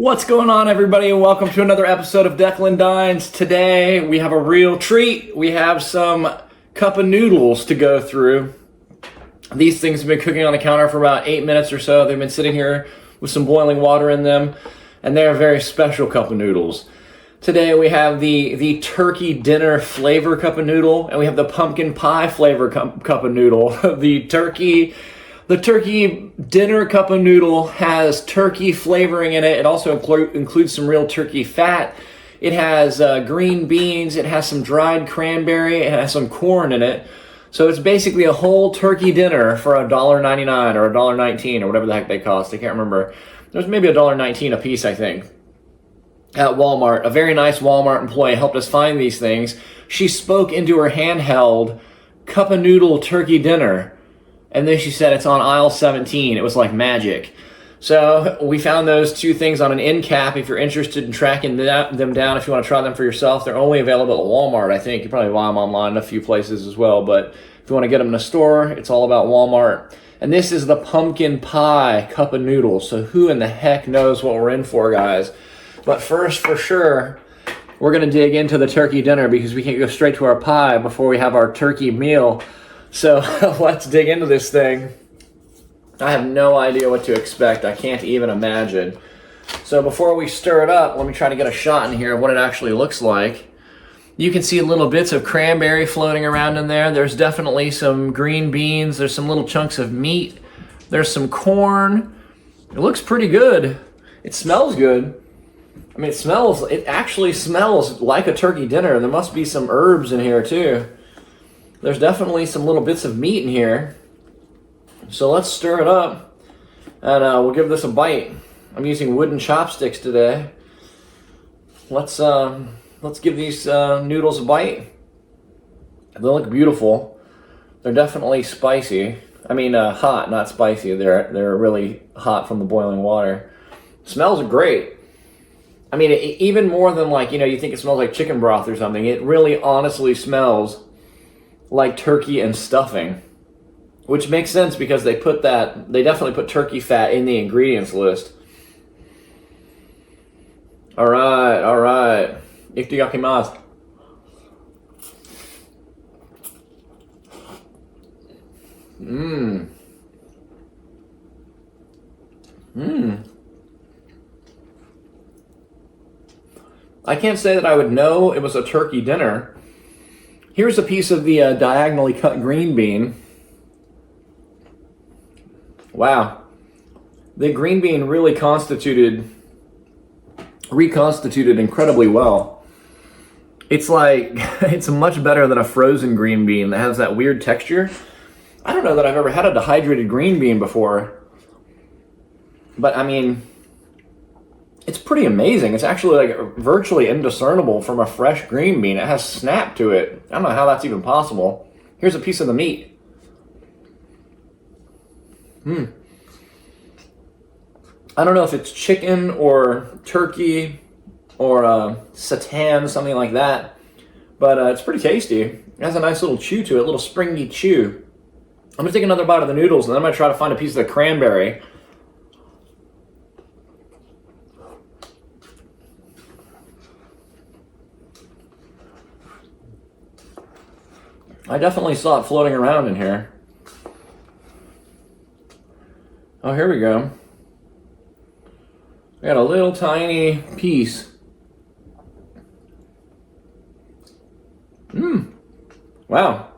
What's going on, everybody, and welcome to another episode of Declan Dines. Today, we have a real treat. We have some cup of noodles to go through. These things have been cooking on the counter for about 8 minutes or so. They've been sitting here with some boiling water in them, and they're a very special cup of noodles. Today, we have the turkey dinner flavor cup of noodle, and we have the pumpkin pie flavor cup of noodle. The turkey dinner cup of noodle has turkey flavoring in it. It also includes some real turkey fat. It has green beans. It has some dried cranberry. It has some corn in it. So it's basically a whole turkey dinner for $1.99 or $1.19 or whatever the heck they cost. I can't remember. There's maybe $1.19 a piece, I think, at Walmart. A very nice Walmart employee helped us find these things. She spoke into her handheld cup of noodle turkey dinner. And then she said it's on aisle 17. It was like magic. So we found those two things on an end cap. If you're interested in tracking them down, if you want to try them for yourself, they're only available at Walmart, I think. You probably buy them online in a few places as well. But if you want to get them in a store, it's all about Walmart. And this is the pumpkin pie cup of noodles. So who in the heck knows what we're in for, guys? But first, for sure, we're going to dig into the turkey dinner because we can't go straight to our pie before we have our turkey meal. So let's dig into this thing. I have no idea what to expect. I can't even imagine. So before we stir it up, let me try to get a shot in here of what it actually looks like. You can see little bits of cranberry floating around in there. There's definitely some green beans. There's some little chunks of meat. There's some corn. It looks pretty good. It smells good. I mean, it actually smells like a turkey dinner. There must be some herbs in here too. There's definitely some little bits of meat in here. So let's stir it up and we'll give this a bite. I'm using wooden chopsticks today. Let's give these noodles a bite. They look beautiful. They're definitely spicy. I mean, hot, not spicy. They're really hot from the boiling water. Smells great. I mean, even more than you think it smells like chicken broth or something. It really honestly smells like turkey and stuffing, which makes sense because they definitely put turkey fat in the ingredients list. All right. Itadakimasu. I can't say that I would know it was a turkey dinner. Here's a piece of the diagonally cut green bean. Wow. The green bean really reconstituted incredibly well. It's it's much better than a frozen green bean that has that weird texture. I don't know that I've ever had a dehydrated green bean before. But I mean, it's pretty amazing. It's actually virtually indiscernible from a fresh green bean. It has snap to it. I don't know how that's even possible. Here's a piece of the meat. I don't know if it's chicken or turkey or seitan, something like that. But it's pretty tasty. It has a nice little chew to it, a little springy chew. I'm going to take another bite of the noodles and then I'm going to try to find a piece of the cranberry. I definitely saw it floating around in here. Oh, here we go. I got a little tiny piece. Wow.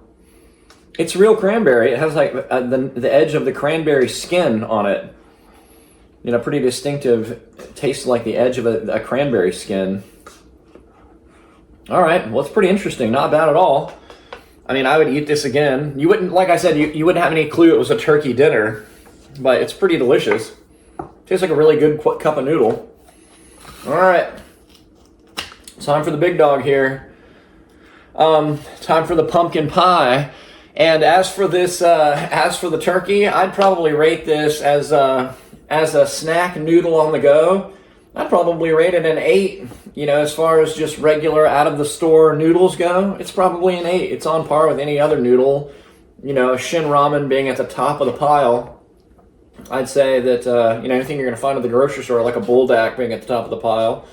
It's real cranberry. It has the edge of the cranberry skin on it. Pretty distinctive. It tastes like the edge of a cranberry skin. All right, well, it's pretty interesting. Not bad at all. I mean, I would eat this again. You wouldn't, like I said, you wouldn't have any clue it was a turkey dinner, but it's pretty delicious. Tastes like a really good cup of noodle. All right, time for the big dog here. Time for the pumpkin pie. And as for the turkey, I'd probably rate this as a snack noodle on the go. I'd probably rate it an 8. As far as just regular out-of-the-store noodles go, it's probably an 8. It's on par with any other noodle. Shin ramen being at the top of the pile. I'd say that, anything you're going to find at the grocery store, like a bulldog being at the top of the pile.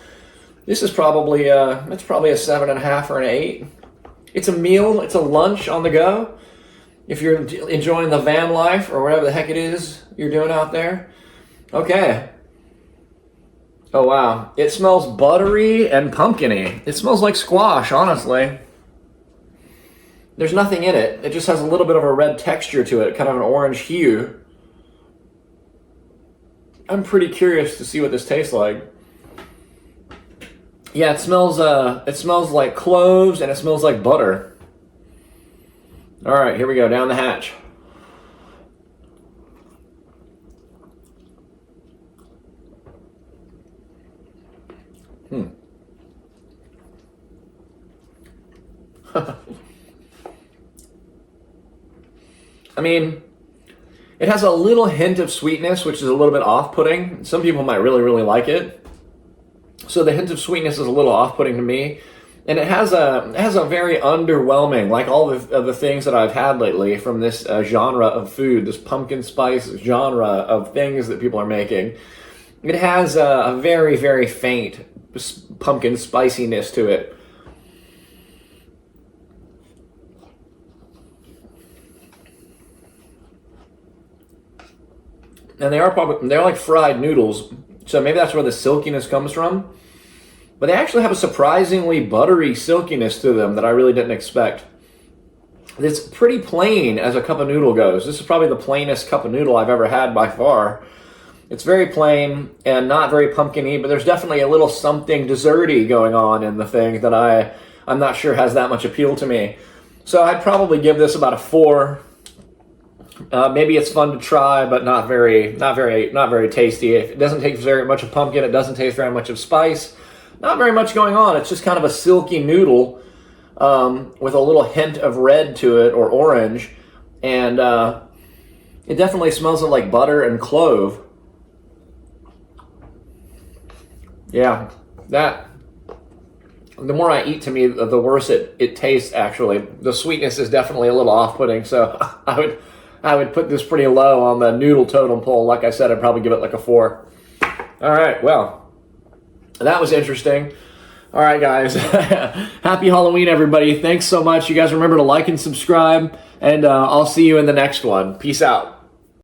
This is probably, it's probably a 7.5 or an 8. It's a meal, it's a lunch on the go. If you're enjoying the van life or whatever the heck it is you're doing out there. Okay. Oh, wow. It smells buttery and pumpkin-y. It smells like squash, honestly. There's nothing in it. It just has a little bit of a red texture to it, kind of an orange hue. I'm pretty curious to see what this tastes like. Yeah, it smells like cloves and it smells like butter. All right, here we go, down the hatch. I mean, it has a little hint of sweetness, which is a little bit off-putting. Some people might really, really like it. So the hint of sweetness is a little off-putting to me. And it has a very underwhelming, like all of the things that I've had lately from this genre of food, this pumpkin spice genre of things that people are making. It has a very, very faint pumpkin spiciness to it. And they're like fried noodles, so maybe that's where the silkiness comes from. But they actually have a surprisingly buttery silkiness to them that I really didn't expect. It's pretty plain as a cup of noodle goes. This is probably the plainest cup of noodle I've ever had by far. It's very plain and not very pumpkin-y, but there's definitely a little something desserty going on in the thing that I'm not sure has that much appeal to me. So I'd probably give this about a 4. Maybe it's fun to try, but not very tasty. It doesn't taste very much of pumpkin. It doesn't taste very much of spice. Not very much going on. It's just kind of a silky noodle with a little hint of red to it, or orange. And it definitely smells of like butter and clove. Yeah, the more I eat, to me, the worse it tastes, actually. The sweetness is definitely a little off-putting, so I would put this pretty low on the noodle totem pole. Like I said, I'd probably give it like a 4. All right, well, that was interesting. All right, guys. Happy Halloween, everybody. Thanks so much. You guys remember to like and subscribe, and I'll see you in the next one. Peace out.